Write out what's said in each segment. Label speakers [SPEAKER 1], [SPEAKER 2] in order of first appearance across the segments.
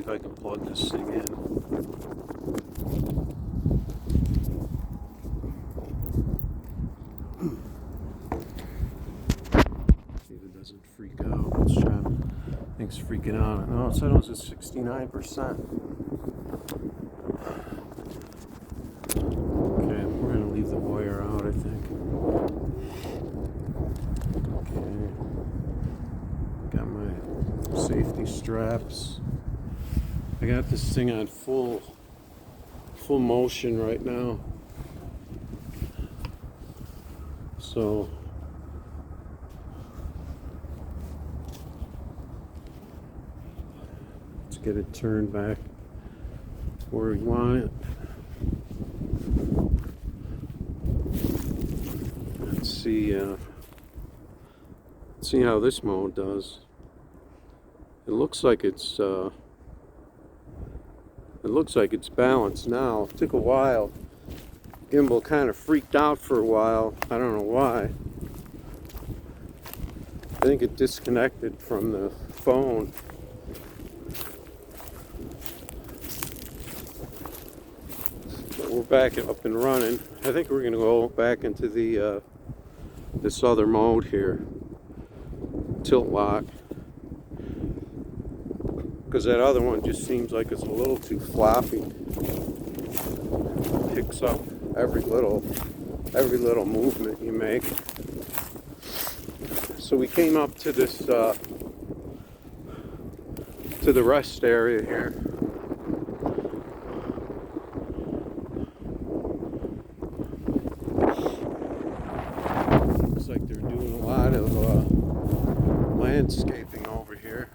[SPEAKER 1] if I can plug this thing in. See if it doesn't freak out. Let's try. I think it's freaking out. No, it said it was at 69%. Okay, we're gonna leave the wire out, I think. Okay. Got my safety straps. I got this thing on full motion right now. So let's get it turned back where we want it. Let's see how this mode does. It looks like it's balanced now. It took a while. Gimbal kind of freaked out for a while. I don't know why. I think it disconnected from the phone. But we're back up and running. I think we're gonna go back into the this other mode here, tilt lock, because that other one just seems like it's a little too floppy. Picks up every little movement you make. So we came up to this to the rest area here. Looks like they're doing a lot of landscaping over here,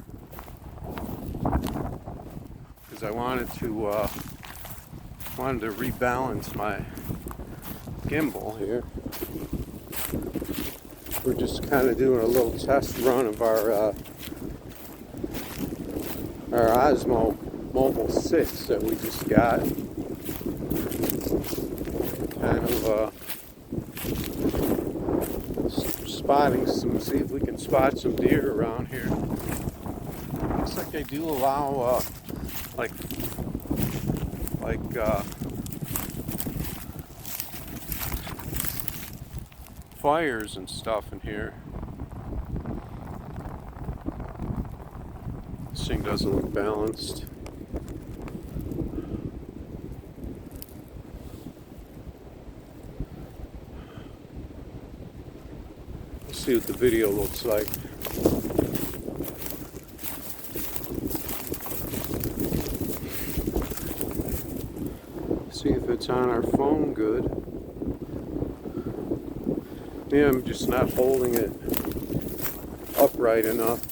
[SPEAKER 1] because I wanted to rebalance my gimbal here. We're just kind of doing a little test run of our Osmo Mobile 6 that we just got. Kind of spotting see if we can spot some deer around here. Looks like they do allow like fires and stuff in here. This thing doesn't look balanced. Let's see what the video looks like. See if it's on our phone good. Yeah, I'm just not holding it upright enough.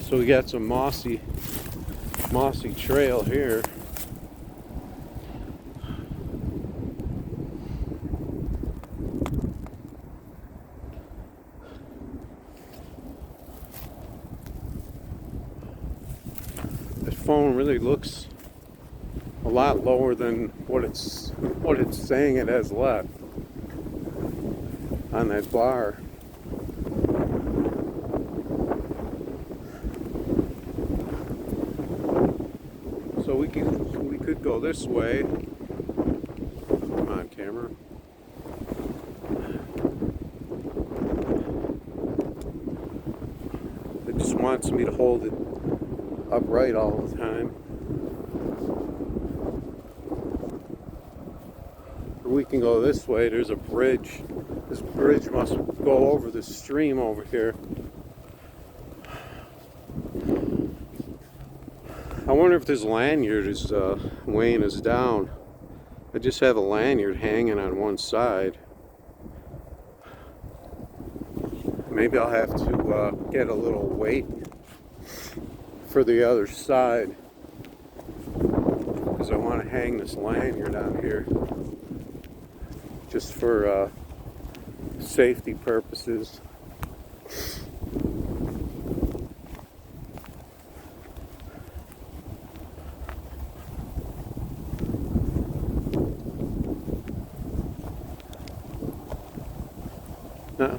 [SPEAKER 1] So we got some mossy trail here. Phone really looks a lot lower than what it's saying it has left on that bar. So we could go this way. Come on, camera. It just wants me to hold it upright all the time. Or we can go this way. There's a bridge. This bridge must go over the stream over here. I wonder if this lanyard is weighing us down. I just have a lanyard hanging on one side. Maybe I'll have to get a little weight for the other side, because I want to hang this lanyard on here just for safety purposes.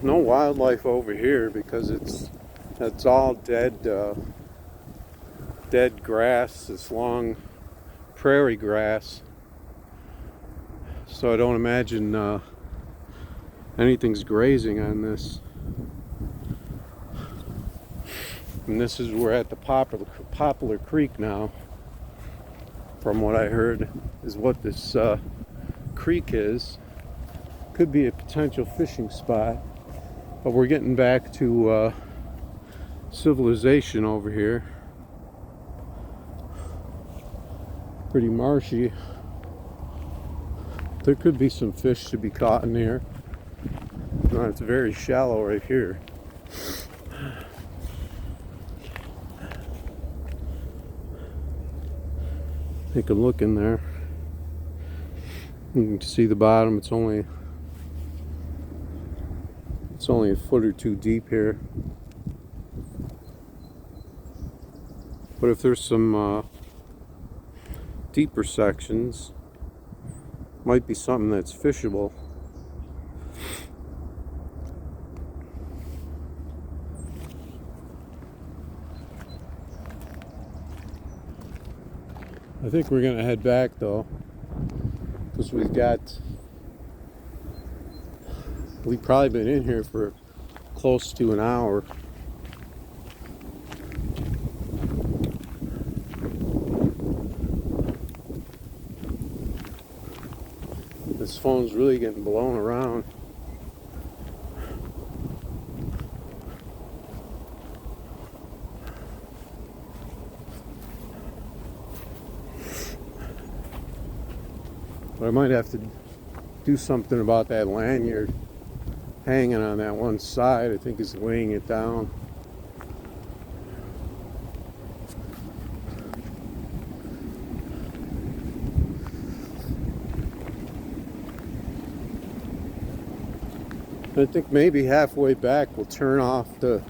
[SPEAKER 1] no wildlife over here because it's all dead grass, this long prairie grass. So I don't imagine anything's grazing on this. And this is, we're at the Poplar Creek now. From what I heard, is what this creek is. Could be a potential fishing spot, but we're getting back to civilization over here. Pretty marshy. There could be some fish to be caught in here. No, it's very shallow right here. Take a look in there. You can see the bottom. It's only a foot or two deep here. But if there's some deeper sections, might be something that's fishable. I think we're gonna head back though, because we've probably been in here for close to an hour. This phone's really getting blown around. But I might have to do something about that lanyard hanging on that one side. I think it's weighing it down. I think maybe halfway back we'll turn off their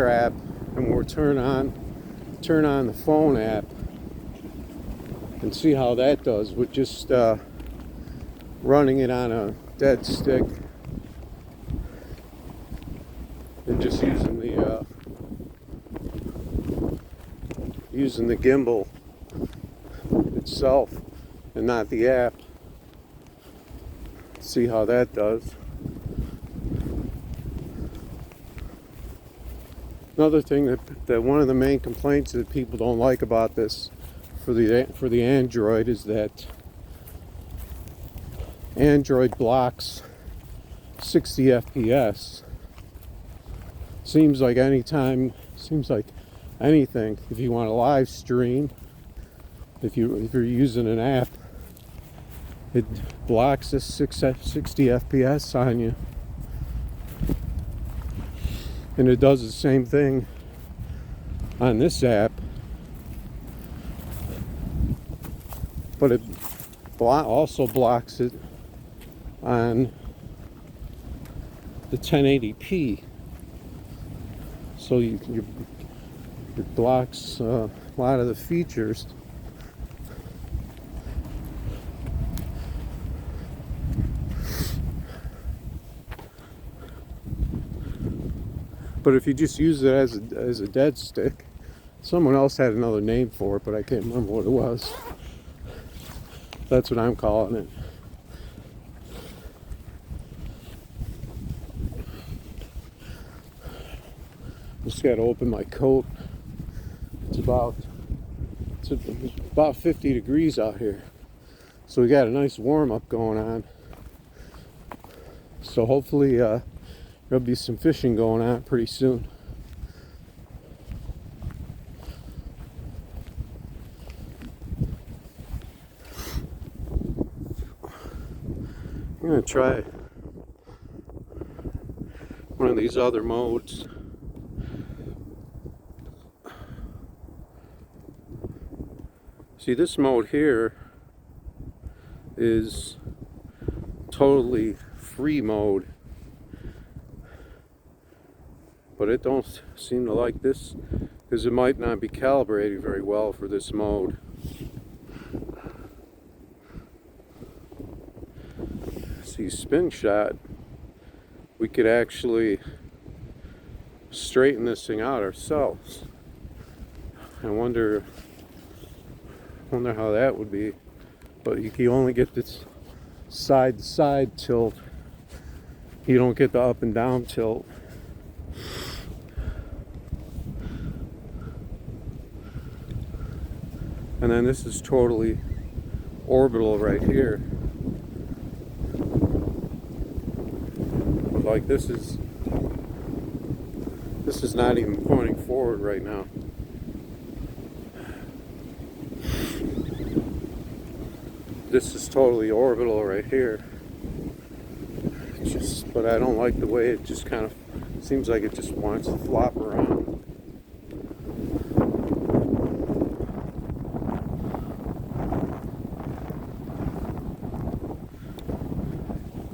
[SPEAKER 1] app and we'll turn on the phone app and see how that does with just running it on a dead stick and just using the gimbal itself and not the app. See how that does. Another thing that one of the main complaints that people don't like about this for the Android is that Android blocks 60 FPS. Seems like anything, if you want to live stream, if you're using an app, it blocks this 60 FPS on you. And it does the same thing on this app, but it also blocks it on the 1080p. So it blocks a lot of the features. But if you just use it as a dead stick, someone else had another name for it, but I can't remember what it was. That's what I'm calling it. Just got to open my coat. It's about 50 degrees out here, so we got a nice warm up going on. So hopefully there'll be some fishing going on pretty soon. I'm gonna try one of these other modes. See, this mode here is totally free mode, but it don't seem to like this because it might not be calibrated very well for this mode. See, spin shot we could actually straighten this thing out ourselves. I wonder how that would be. But you can only get this side to side tilt. You don't get the up and down tilt. And then this is totally orbital right here. Like this is not even pointing forward right now. This is totally orbital right here. But I don't like the way it just kind of seems like it just wants to flop around.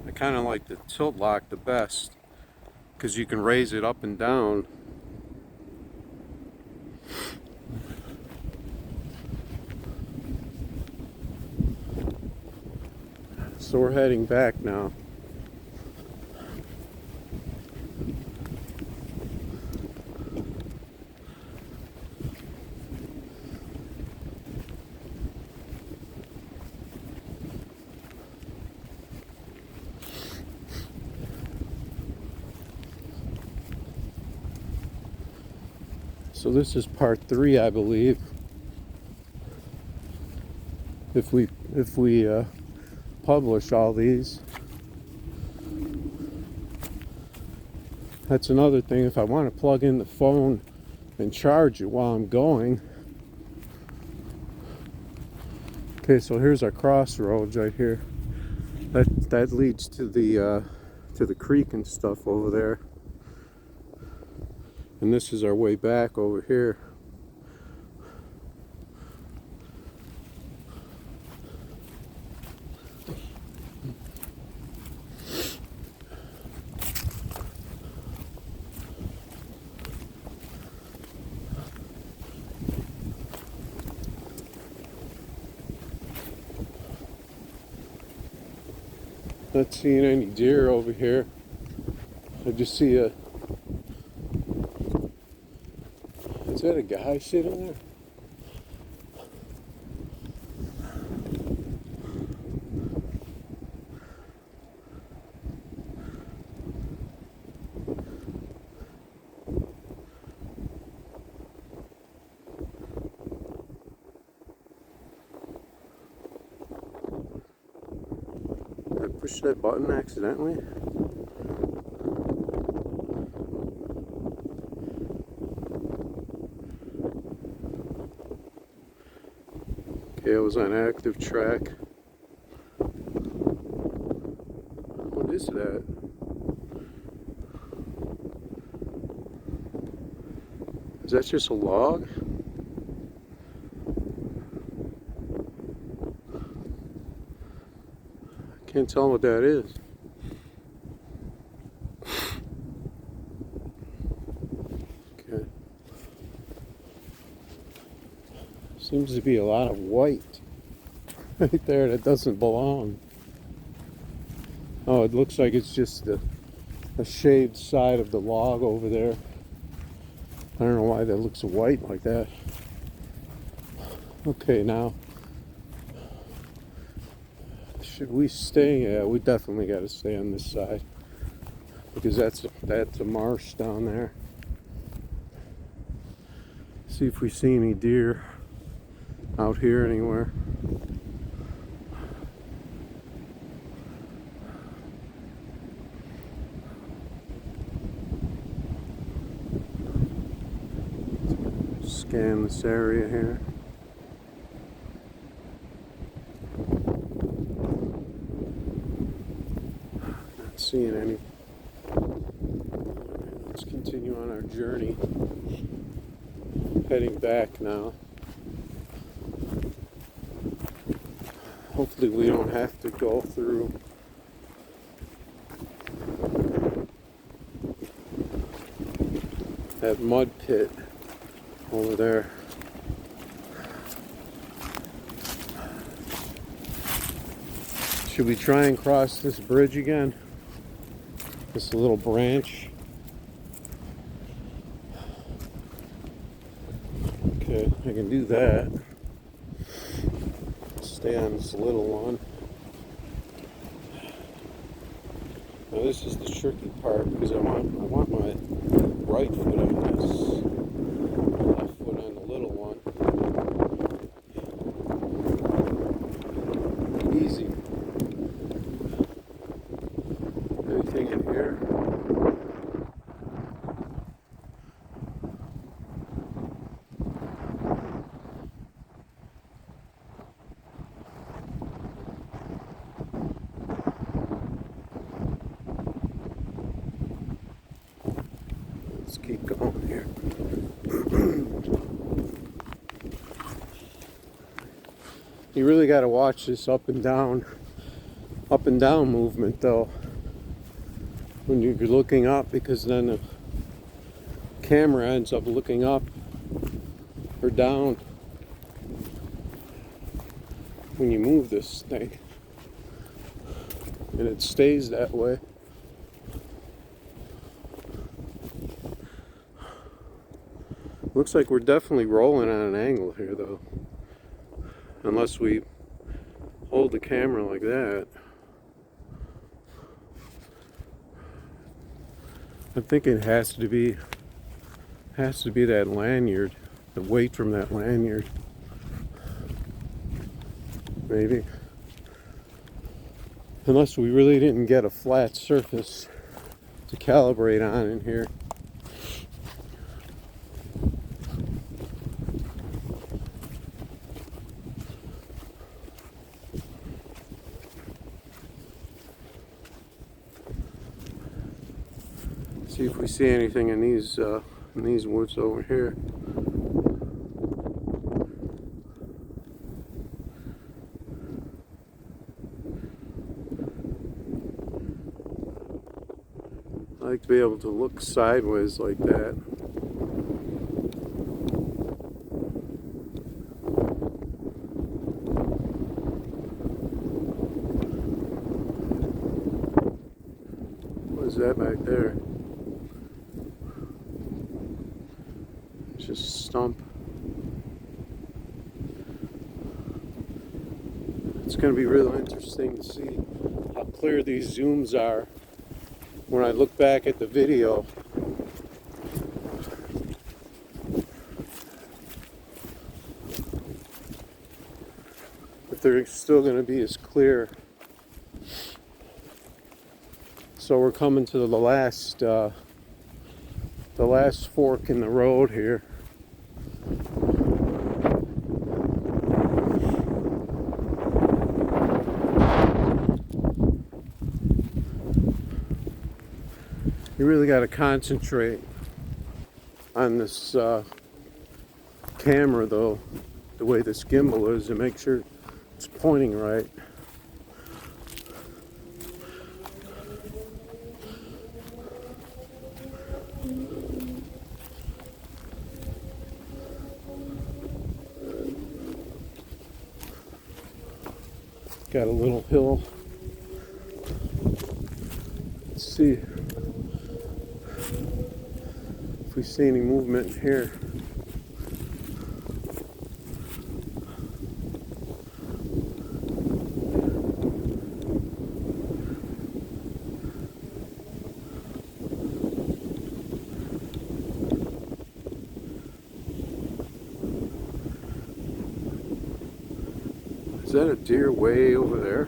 [SPEAKER 1] I kind of like the tilt lock the best because you can raise it up and down. So we're heading back now. So this is part 3, I believe. If we publish all these. That's another thing. If I want to plug in the phone and charge it while I'm going. Okay, so here's our crossroads right here. That leads to the creek and stuff over there. And this is our way back over here. Not seeing any deer over here. I just see a... Is that a guy sitting there? Did I push that button accidentally? Okay, I was on active track. What is that? Is that just a log? I can't tell what that is. Okay. Seems to be a lot of white right there that doesn't belong. Oh, it looks like it's just a shaved side of the log over there. I don't know why that looks white like that. Okay, now should we stay? Yeah, we definitely got to stay on this side because that's a marsh down there. See if we see any deer out here anywhere. Scan this area here. Not seeing any. Let's continue on our journey. Heading back now. Hopefully we don't have to go through that mud pit over there. Should we try and cross this bridge again? this little branch. Okay, I can do that. Stay on this little one. Now this is the tricky part because I want my right foot on this, left foot on the little one. Easy. Anything in here? Let's keep going here. You really got to watch this up and down movement though when you're looking up, because then the camera ends up looking up or down when you move this thing, and it stays that way. Looks like we're definitely rolling on an angle here though, unless we hold the camera like that. I think it has to be that lanyard, the weight from that lanyard. Maybe. Unless we really didn't get a flat surface to calibrate on in here. See if we see anything in these woods over here. I like to be able to look sideways like that. What is that back there? Just a stump. It's going to be real interesting to see how clear these zooms are when I look back at the video. If they're still going to be as clear. So we're coming to the last fork in the road here. You really got to concentrate on this camera though, the way this gimbal is, to make sure it's pointing right. Got a little hill. Let's see if we see any movement here. Is that a deer way over there?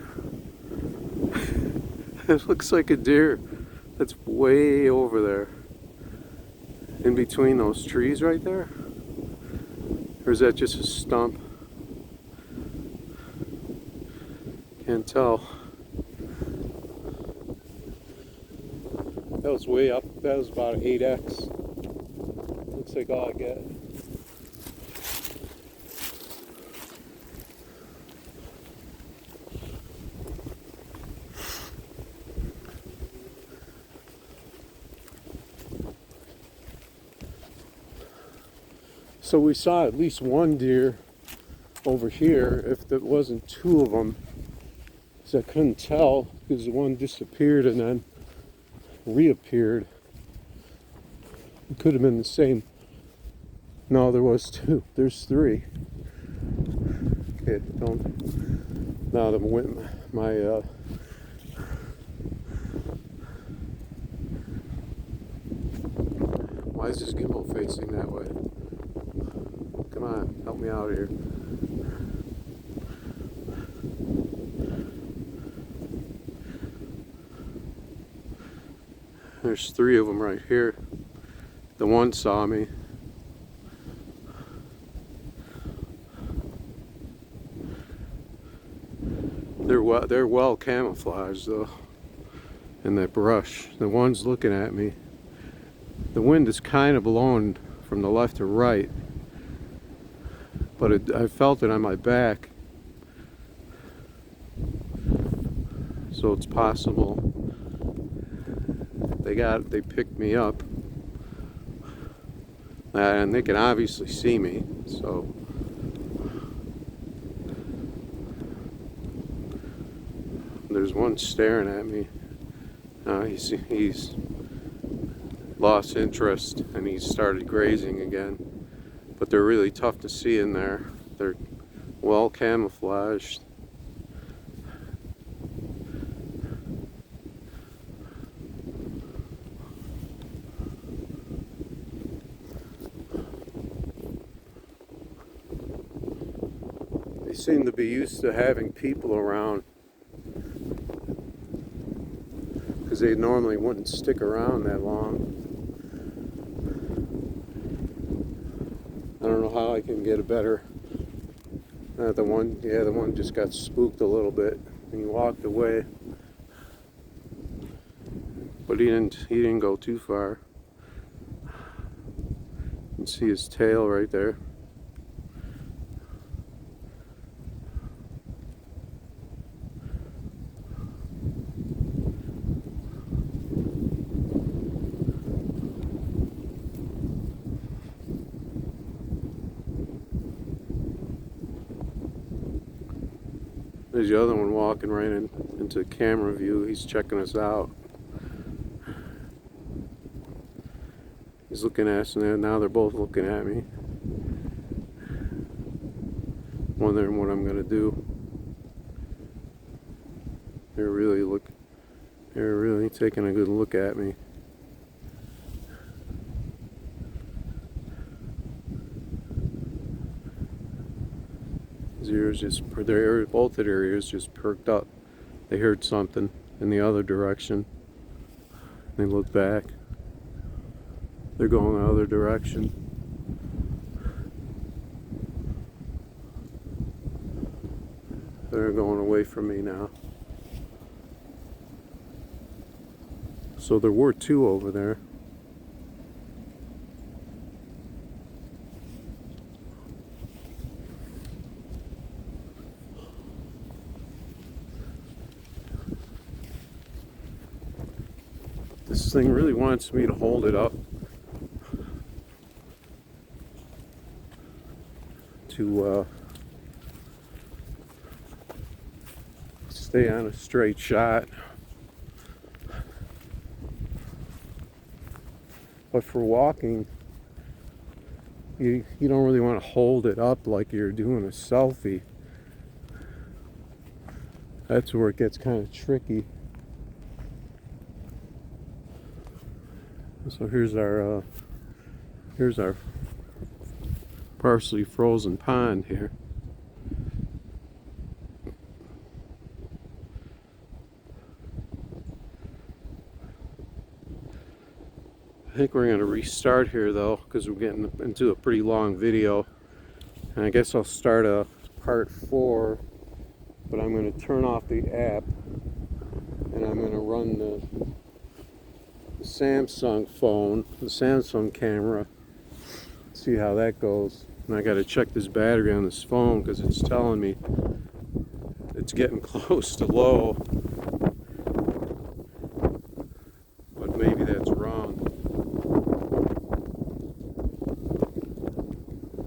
[SPEAKER 1] It looks like a deer that's way over there. In between those trees right there? Or is that just a stump? Can't tell. That was way up. That was about an 8x. Looks like all I get. So we saw at least one deer over here, if there wasn't two of them, because I couldn't tell because one disappeared and then reappeared. It could have been the same. No, there was two. There's three. Okay, don't. Now that my why is this gimbal facing that way? Come on, help me out here. There's three of them right here. The one saw me. They're well camouflaged though in that brush. The one's looking at me. The wind is kind of blowing from the left to right, but I felt it on my back, so it's possible they picked me up, and they can obviously see me. So there's one staring at me. He's lost interest and he started grazing again. But they're really tough to see in there. They're well camouflaged. They seem to be used to having people around, because they normally wouldn't stick around that long. I don't know how I can get a better. The one just got spooked a little bit and he walked away, but he didn't go too far. You can see his tail right there. There's the other one walking right into camera view. He's checking us out. He's looking at us, and now they're both looking at me, wondering what I'm gonna do. They're really taking a good look at me. Both of their ears just perked up. They heard something in the other direction. They look back. They're going the other direction. They're going away from me now. So there were two over there. This thing really wants me to hold it up to stay on a straight shot. But for walking, you don't really want to hold it up like you're doing a selfie. That's where it gets kind of tricky. So here's our partially frozen pond here. I think we're going to restart here though, because we're getting into a pretty long video, and I guess I'll start a part 4, but I'm going to turn off the app and I'm going to run the Samsung phone, the Samsung camera, see how that goes. And I got to check this battery on this phone because it's telling me it's getting close to low.